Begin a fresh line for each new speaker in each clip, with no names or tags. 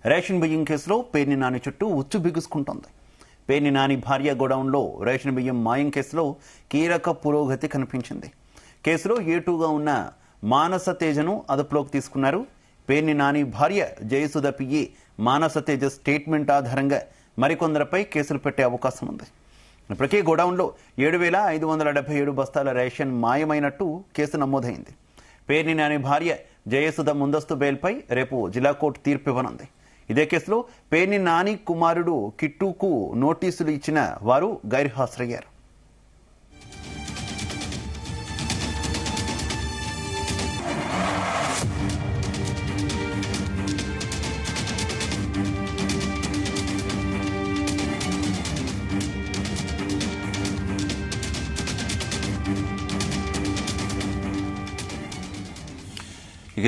Ration బియ్యం కేసులో పేర్ని నాని చుట్టూ ఉచ్చు బిగుసుకుంటోంది. పేర్ని నాని భార్య గోడౌన్లో రేషన్ బియ్యం మాయం కేసులో కీలక పురోగతి కనిపించింది. కేసులో ఏటూగా ఉన్న మానస తేజను అదుపులోకి తీసుకున్నారు. పేర్ని నాని భార్య జయసుధ పిఏ మానస తేజ స్టేట్మెంట్ ఆధారంగా మరికొందరిపై కేసులు పెట్టే అవకాశం ఉంది. ఇప్పటికే గోడౌన్లో 7,577 బస్తాల రేషన్ మాయమైనట్టు కేసు నమోదైంది. పేర్ని నాని భార్య జయసుధ ముందస్తు బెయిల్పై రేపు జిల్లా కోర్టు తీర్పు ఇవ్వనుంది. ఇదే కేసులో పేర్ని నాని కుమారుడు కిట్టుకు నోటీసులు ఇచ్చిన వారు గైర్హాజరయ్యారు.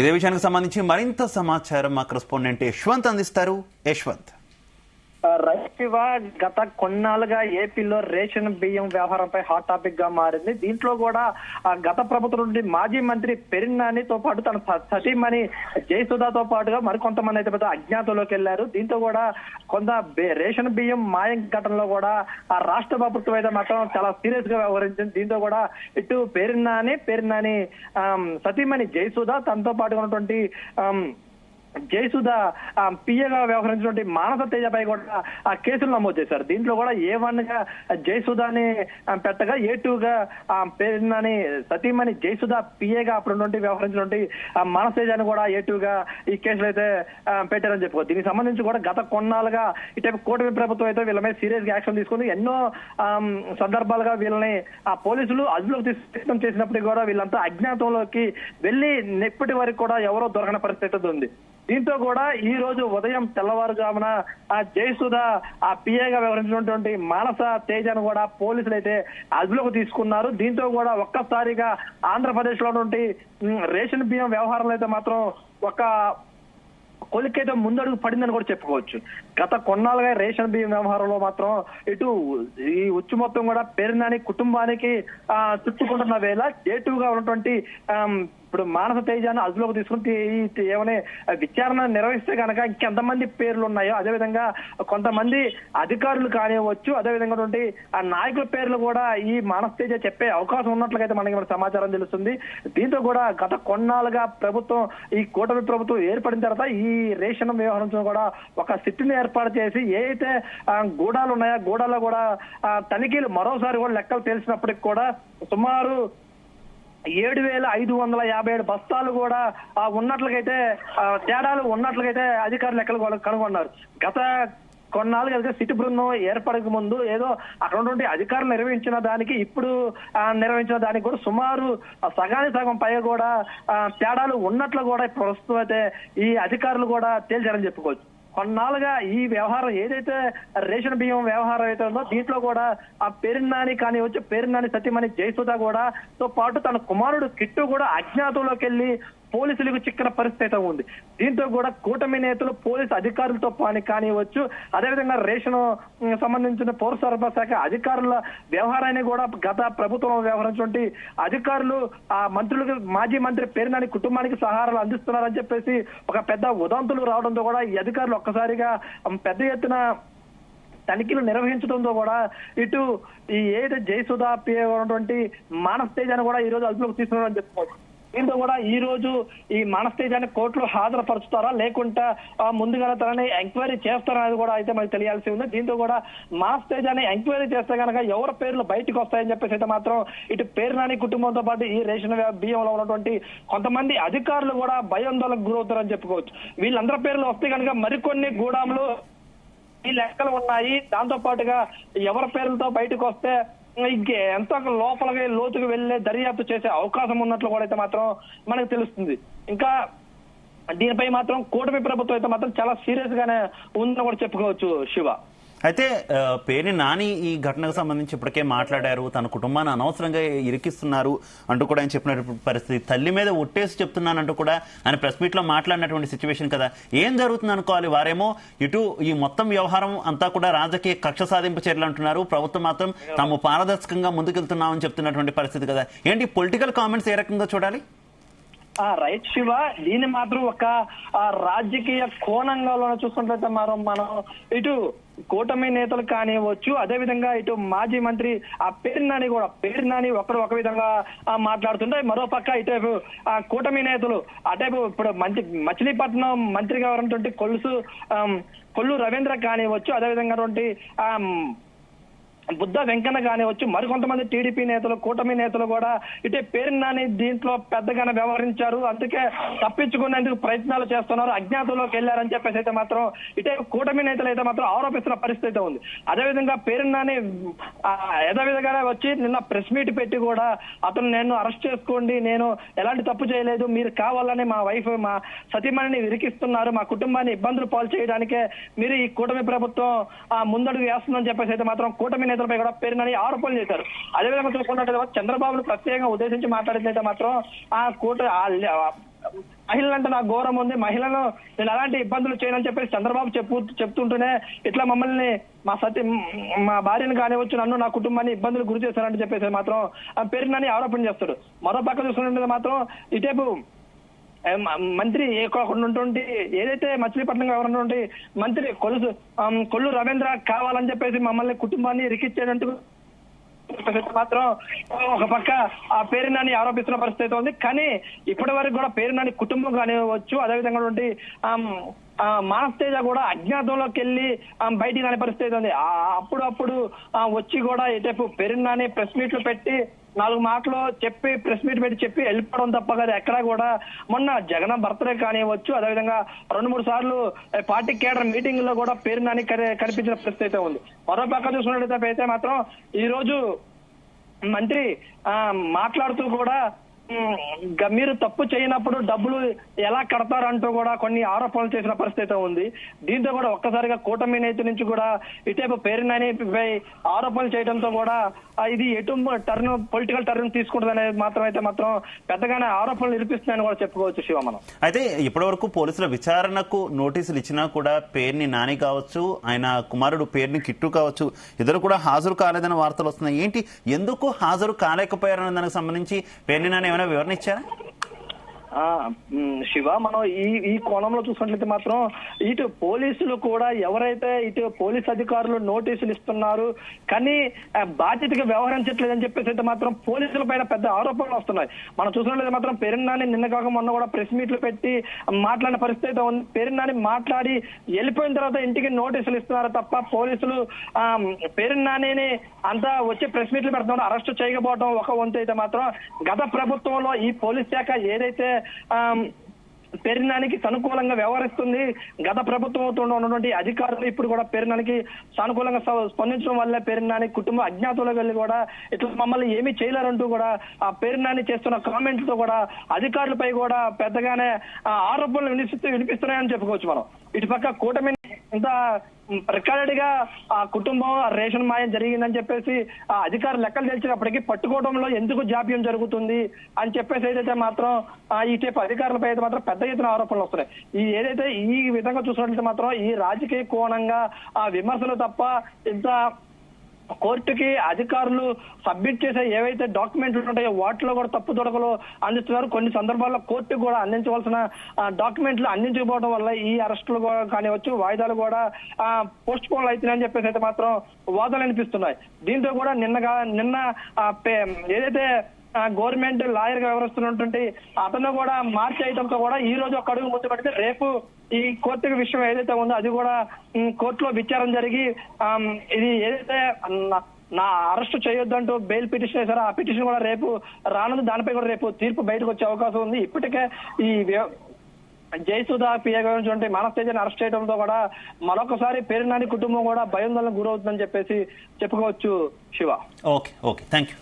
ఇదే విషయానికి సంబంధించి మరింత సమాచారం మా కరెస్పాండెంట్ యశ్వంత్ అందిస్తారు. యశ్వంత్,
రైతువా గత కొన్నాళ్ళుగా ఏపీలో రేషన్ బియ్యం వ్యవహారంపై హాట్ టాపిక్ గా మారింది. దీంట్లో కూడా గత ప్రభుత్వం నుండి మాజీ మంత్రి పేర్ని నానితో పాటు తన సతీమణి జయసుధతో పాటుగా మరికొంతమంది అయితే పెద్ద అజ్ఞాతంలోకి వెళ్లారు. దీంతో కూడా కొంత రేషన్ బియ్యం మాయం ఘటనలో కూడా ఆ రాష్ట్ర ప్రభుత్వం అయితే మాత్రం చాలా సీరియస్ గా వ్యవహరించింది. దీంతో కూడా ఇటు పేర్ని నాని సతీమణి జయసుధ తనతో పాటుగా ఉన్నటువంటి జయసుధ పిఏగా వ్యవహరించినటువంటి మానస తేజపై కూడా ఆ కేసులు నమోదు చేశారు. దీంట్లో కూడా A1 గా జయసుధని పెట్టగా A2గా పేర్ని సతీమణి జయసుధ పిఏగా అప్పుడు వ్యవహరించినటువంటి మానస తేజని కూడా A2గా ఈ కేసులు అయితే పెట్టారని చెప్పుకో. దీనికి సంబంధించి కూడా గత కొన్నాళ్ళుగా ఇటు కూటమి ప్రభుత్వం అయితే వీళ్ళ మీద సీరియస్ గా యాక్షన్ తీసుకుంది. ఎన్నో సందర్భాలుగా వీళ్ళని ఆ పోలీసులు అదుపులోకి తీసుకుని చేసినప్పటికీ కూడా వీళ్ళంతా అజ్ఞాతంలోకి వెళ్లి ఇప్పటి వరకు కూడా ఎవరో దొరకని పరిస్థితి ఉంది. దీంతో కూడా ఈ రోజు ఉదయం తెల్లవారుజామున ఆ జయసుధ ఆ పిఏగా వ్యవహరించినటువంటి మానస తేజను కూడా పోలీసులు అయితే అదుపులోకి తీసుకున్నారు. దీంతో కూడా ఒక్కసారిగా ఆంధ్రప్రదేశ్ లో నుండి రేషన్ బియ్యం వ్యవహారంలో అయితే మాత్రం ఒక కొలికైతే ముందడుగు పడిందని కూడా చెప్పుకోవచ్చు. గత కొన్నాళ్ళుగా రేషన్ బియ్యం వ్యవహారంలో మాత్రం ఇటు ఈ ఉచ్చు మొత్తం కూడా పేర్ని నాని కుటుంబానికి చుట్టుకుంటున్న వేళ A2గా ఉన్నటువంటి ఇప్పుడు మానస తేజాన్ని అదుపులోకి తీసుకుని ఏమైనా విచారణ నిర్వహిస్తే కనుక ఇంకెంతమంది పేర్లు ఉన్నాయో అదేవిధంగా కొంతమంది అధికారులు కానివ్వచ్చు, అదేవిధంగా ఆ నాయకుల పేర్లు కూడా ఈ మానస తేజ చెప్పే అవకాశం ఉన్నట్లయితే మనకి సమాచారం తెలుస్తుంది. దీంతో కూడా గత కొన్నాళ్ళుగా ప్రభుత్వం ఈ కూటమి ప్రభుత్వం ఏర్పడిన తర్వాత ఈ రేషన్ వ్యవహారం కూడా ఒక సిట్టిని ఏర్పాటు చేసి ఏ అయితే గూడాలు ఉన్నాయో గూడాల్లో కూడా తనిఖీలు మరోసారి కూడా లెక్కలు తెలిసినప్పటికి కూడా సుమారు 7,557 బస్తాలు కూడా ఉన్నట్లయితే తేడాలు ఉన్నట్లయితే అధికారులు లెక్కలు కనుగొన్నారు. గత కొన్నాళ్ళుగా సిటీ బృందం ఏర్పడక ముందు ఏదో అక్కడ ఉన్నటువంటి అధికారులు నిర్వహించిన దానికి ఇప్పుడు నిర్వహించిన దానికి కూడా సుమారు సగానికి సగం పైగా కూడా తేడాలు ఉన్నట్లు కూడా ప్రస్తుతం అయితే ఈ అధికారులు కూడా తేల్చారని చెప్పుకోవచ్చు. కొన్నాళ్ళుగా ఈ వ్యవహారం ఏదైతే రేషన్ బియ్యం వ్యవహారం అయితే ఉందో దీంట్లో కూడా ఆ పేర్ని నాని కానివచ్చు, పేర్ని నాని సతీమణి జయసుధ కూడా తో పాటు తన కుమారుడు కిట్టు కూడా అజ్ఞాతంలోకి వెళ్లి పోలీసులకు చిక్కిన పరిస్థితి ఉంది. దీంతో కూడా కూటమి నేతలు పోలీసు అధికారులతో కానివచ్చు, అదేవిధంగా రేషన్ సంబంధించిన పౌర సరఫరా శాఖ అధికారుల వ్యవహారాన్ని కూడా గత ప్రభుత్వం వ్యవహరించినటువంటి అధికారులు ఆ మంత్రులకు మాజీ మంత్రి పేర్ని నాని కుటుంబానికి సహారాలు అందిస్తున్నారని చెప్పేసి ఒక పెద్ద ఉదంతులు రావడంతో కూడా ఈ అధికారులు ఒక్కసారిగా పెద్ద ఎత్తున తనిఖీలు నిర్వహించడంతో కూడా ఇటు ఈ ఏదైతే జయసుధ పిఏ ఉన్నటువంటి మానస తేజాన్ని కూడా ఈ రోజు అదుపులోకి తీసుకున్నారని చెప్పుకోవచ్చు. దీంతో కూడా ఈ రోజు ఈ మానస తేజాన్ని కోర్టులో హాజరుపరుచుతారా లేకుంటే ముందుగానే తనని ఎంక్వైరీ చేస్తారా అనేది కూడా అయితే మనకు తెలియాల్సి ఉంది. దీంతో కూడా మానస తేజాన్ని ఎంక్వైరీ చేస్తే కనుక ఎవరి పేర్లు బయటకు వస్తాయని చెప్పేసి అయితే మాత్రం ఇటు పేర్ని నాని కుటుంబంతో పాటు ఈ రేషన్ బియ్యంలో ఉన్నటువంటి కొంతమంది అధికారులు కూడా భయాందోళనకు గురవుతారని చెప్పుకోవచ్చు. వీళ్ళందరి పేర్లు వస్తే కనుక మరికొన్ని గూడాంలు ఈ లెక్కలు ఉన్నాయి. దాంతో పాటుగా ఎవరి పేర్లతో బయటకు వస్తే ఎంత లోపలికి లోతుకు వెళ్లే దర్యాప్తు చేసే అవకాశం ఉన్నట్లు కూడా అయితే మాత్రం మనకు తెలుస్తుంది. ఇంకా దీనిపై మాత్రం కూటమి ప్రభుత్వం అయితే మాత్రం చాలా సీరియస్ గానే ఉందని కూడా చెప్పుకోవచ్చు. శివ,
అయితే పేర్ని నాని ఈ ఘటనకు సంబంధించి ఇప్పటికే మాట్లాడారు. తన కుటుంబాన్ని అనవసరంగా ఇరికిస్తున్నారు అంటూ కూడా ఆయన చెప్పినటువంటి పరిస్థితి. తల్లి మీద ఒట్టేసి చెప్తున్నానంటూ కూడా ఆయన ప్రెస్ మీట్ లో మాట్లాడినటువంటి సిచ్యువేషన్ కదా. ఏం జరుగుతుంది అనుకోవాలి? వారేమో ఇటు ఈ మొత్తం వ్యవహారం అంతా కూడా రాజకీయ కక్ష సాధింపు చర్యలు అంటున్నారు, ప్రభుత్వం మాత్రం తాము పారదర్శకంగా ముందుకెళ్తున్నామని చెప్తున్నటువంటి పరిస్థితి కదా. ఏంటి పొలిటికల్ కామెంట్స్ ఏ రకంగా చూడాలి?
రైట్ శివ, దీన్ని మాత్రం ఒక రాజకీయ కోణంగా చూసుకుంటే మనం ఇటు కూటమి నేతలు కానివ్వచ్చు, అదే విధంగా ఇటు మాజీ మంత్రి పేరు నాని ఒక విధంగా మాట్లాడుతుంటే, మరో పక్క ఇటేపు కూటమి నేతలు అటేపు ఇప్పుడు మచిలీపట్నం మంత్రిగా ఉన్నటువంటి కొల్లు రవీంద్ర కానివ్వచ్చు, అదేవిధంగా బుద్ధ వెంకన్న కానివచ్చు, మరికొంతమంది టీడీపీ నేతలు కూటమి నేతలు కూడా ఇటే పేరు నాని దీంట్లో పెద్దగానే వ్యవహరించారు, అందుకే తప్పించుకునేందుకు ప్రయత్నాలు చేస్తున్నారు, అజ్ఞాతంలోకి వెళ్లారని చెప్పేసి అయితే మాత్రం ఇటే కూటమి నేతలు అయితే మాత్రం ఆరోపిస్తున్న పరిస్థితి ఉంది. అదేవిధంగా పేరు నాని యథావిధంగానే వచ్చి నిన్న ప్రెస్ మీట్ పెట్టి కూడా అతను నేను అరెస్ట్ చేసుకోండి, నేను ఎలాంటి తప్పు చేయలేదు, మీరు కావాలని మా సతీమణిని విరికిస్తున్నారు, మా కుటుంబాన్ని ఇబ్బందులు పాలు చేయడానికే మీరు ఈ కూటమి ప్రభుత్వం ముందడుగు వేస్తుందని చెప్పేసి అయితే మాత్రం కూటమి నేతలపై కూడా పేరు నాని ఆరోపణలు చేశారు. అదేవిధంగా చూసుకున్నట్లయితే చంద్రబాబును ప్రత్యేకంగా ఉద్దేశించి మాట్లాడితే మాత్రం మహిళలంటే నాకు గౌరవం ఉంది, మహిళలను నేను అలాంటి ఇబ్బందులు చేయనని చెప్పేసి చంద్రబాబు చెప్తుంటేనే ఇట్లా మమ్మల్ని మా భార్యను కానివచ్చు, నన్ను నా కుటుంబాన్ని ఇబ్బందులు గురి చేశారని చెప్పేసి మాత్రం పేరు నాని ఆరోపణ చేస్తాడు. మరో పక్క చూసుకున్నట్లయితే మాత్రం ఇటేపు మంత్రి ఉన్నటువంటి ఏదైతే మచిలీపట్నం ఉన్నటువంటి మంత్రి కొల్లు రవీంద్ర కావాలని చెప్పేసి మమ్మల్ని కుటుంబాన్ని ఇరికిచ్చేటట్టు మాత్రం ఒక పక్క పేరు నాని ఆరోపిస్తున్న పరిస్థితి ఉంది. కానీ ఇప్పటి వరకు కూడా పేరు నాని కుటుంబం కానివ్వచ్చు, అదేవిధంగా మానస్ తేజ కూడా అజ్ఞాతంలోకి వెళ్ళి బయటికి రాని పరిస్థితి ఉంది. అప్పుడు వచ్చి కూడా ఇటేపు పేరు నాని ప్రెస్ మీట్లు పెట్టి 4 మాటలు చెప్పి ప్రెస్ మీట్ పెట్టి చెప్పి వెళ్ళిపోవడం తప్ప కదా ఎక్కడా కూడా మొన్న జగన్ బర్త్డే కానివ్వచ్చు, అదేవిధంగా 2-3 సార్లు పార్టీ కేడర్ మీటింగ్ లో కూడా పేరు నాని కనిపించిన పరిస్థితి అయితే ఉంది. మరో పక్క చూసుకున్నట్లయితే అయితే మాత్రం ఈ రోజు మంత్రి మాట్లాడుతూ కూడా మీరు తప్పు చేయనప్పుడు డబ్బులు ఎలా కడతారంటూ కూడా కొన్ని ఆరోపణలు చేసిన పరిస్థితి ఉంది. దీంతో కూడా ఒక్కసారిగా కూటమి నేత నుంచి కూడా ఇటేపు పేరు నానిపై ఆరోపణలు చేయడంతో కూడా ఇది ఎటు పొలిటికల్ టర్న్ తీసుకుంటుంది అనేది మాత్రం పెద్దగానే ఆరోపణలు నిలిపిస్తున్నాయని కూడా చెప్పుకోవచ్చు శివ. మనం
అయితే ఇప్పటి వరకు పోలీసుల విచారణకు నోటీసులు ఇచ్చినా కూడా పేరుని నాని కావచ్చు, ఆయన కుమారుడు పేరుని కిట్టు కావచ్చు, ఇద్దరు కూడా హాజరు కాలేదని వార్తలు వస్తున్నాయి. ఏంటి, ఎందుకు హాజరు కాలేకపోయారనే దానికి సంబంధించి పేరుని నాని వివరణ ఇచ్చారా?
శివ, మనం ఈ కోణంలో చూసినట్లయితే మాత్రం ఇటు పోలీసులు కూడా ఎవరైతే ఇటు పోలీస్ అధికారులు నోటీసులు ఇస్తున్నారు కానీ బాధ్యతగా వ్యవహరించట్లేదని చెప్పేసి అయితే మాత్రం పోలీసుల పైన పెద్ద ఆరోపణలు వస్తున్నాయి. మనం చూసినట్లయితే మాత్రం పేరు నాని నిన్న కాక మొన్న కూడా ప్రెస్ మీట్లు పెట్టి మాట్లాడిన పరిస్థితి ఉంది. పేరు నాని మాట్లాడి వెళ్ళిపోయిన తర్వాత ఇంటికి నోటీసులు ఇస్తున్నారు తప్ప పోలీసులు పేరు నానిని అంతా వచ్చి ప్రెస్ మీట్లు పెడుతున్నారు, అరెస్ట్ చేయకపోవడం ఒక వంతు అయితే మాత్రం గత ప్రభుత్వంలో ఈ పోలీస్ శాఖ ఏదైతే పేరు నానికి అనుకూలంగా వ్యవహరిస్తుంది, గత ప్రభుత్వంతో ఉన్నటువంటి అధికారులు ఇప్పుడు కూడా పేరు నానికి సానుకూలంగా స్పందించడం వల్ల పేరు నాని కుటుంబం అజ్ఞాతంలోకి వెళ్ళి కూడా ఇట్లా మమ్మల్ని ఏమీ చేయలేరంటూ కూడా ఆ పేరు నాని చేస్తున్న కామెంట్స్ తో కూడా అధికారులపై కూడా పెద్దగానే ఆరోపణలు వినిపిస్తున్నాయని చెప్పుకోవచ్చు. మనం ఇటుపక్క కూటమి ఇంత రికార్డెడ్ గా ఆ కుటుంబం రేషన్ మాయం జరిగిందని చెప్పేసి ఆ అధికారులు లెక్కలు తెలిసినప్పటికీ పట్టుకోవడంలో ఎందుకు జాప్యం జరుగుతుంది అని చెప్పేసి ఏదైతే మాత్రం ఈ టైప్ అధికారులపై అయితే మాత్రం పెద్ద ఎత్తున ఆరోపణలు వస్తున్నాయి. ఏదైతే ఈ విధంగా చూసినట్లయితే మాత్రం ఈ రాజకీయ కోణంగా ఆ విమర్శలు తప్ప ఇంత కోర్టుకి అధికారులు సబ్మిట్ చేసే ఏవైతే డాక్యుమెంట్లు ఉంటాయో వాటిలో కూడా తప్పు తొడకలు అందిస్తున్నారు. కొన్ని సందర్భాల్లో కోర్టుకు కూడా అందించవలసిన డాక్యుమెంట్లు అందించకపోవడం వల్ల ఈ అరెస్టులు కానివచ్చు, వాయిదాలు కూడా పోస్ట్ పోన్ అవుతున్నాయని చెప్పేసి అయితే మాత్రం వాదనలు అనిపిస్తున్నాయి. దీంతో కూడా నిన్న ఏదైతే గవర్నమెంట్ లాయర్ గా వ్యవహరిస్తున్నటువంటి అతను కూడా మార్చి వేయడంతో కూడా ఈ రోజు ఒక అడుగు ముందు పడితే రేపు ఈ కోర్టు విషయం ఏదైతే ఉందో అది కూడా కోర్టులో విచారణ జరిగి ఇది ఏదైతే నా అరెస్ట్ చేయొద్దంటూ బెయిల్ పిటిషన్ వేశారో ఆ పిటిషన్ కూడా రేపు రానుంది, దానిపై కూడా రేపు తీర్పు బయటకు వచ్చే అవకాశం ఉంది. ఇప్పటికే ఈ జయసుధా పిఏగా మానస్ తేజని అరెస్ట్ చేయడంతో కూడా మరొకసారి పేరు నాని కుటుంబం కూడా భయాందోళనకు గురవుతుందని చెప్పేసి చెప్పుకోవచ్చు శివ.
Okay, thank you.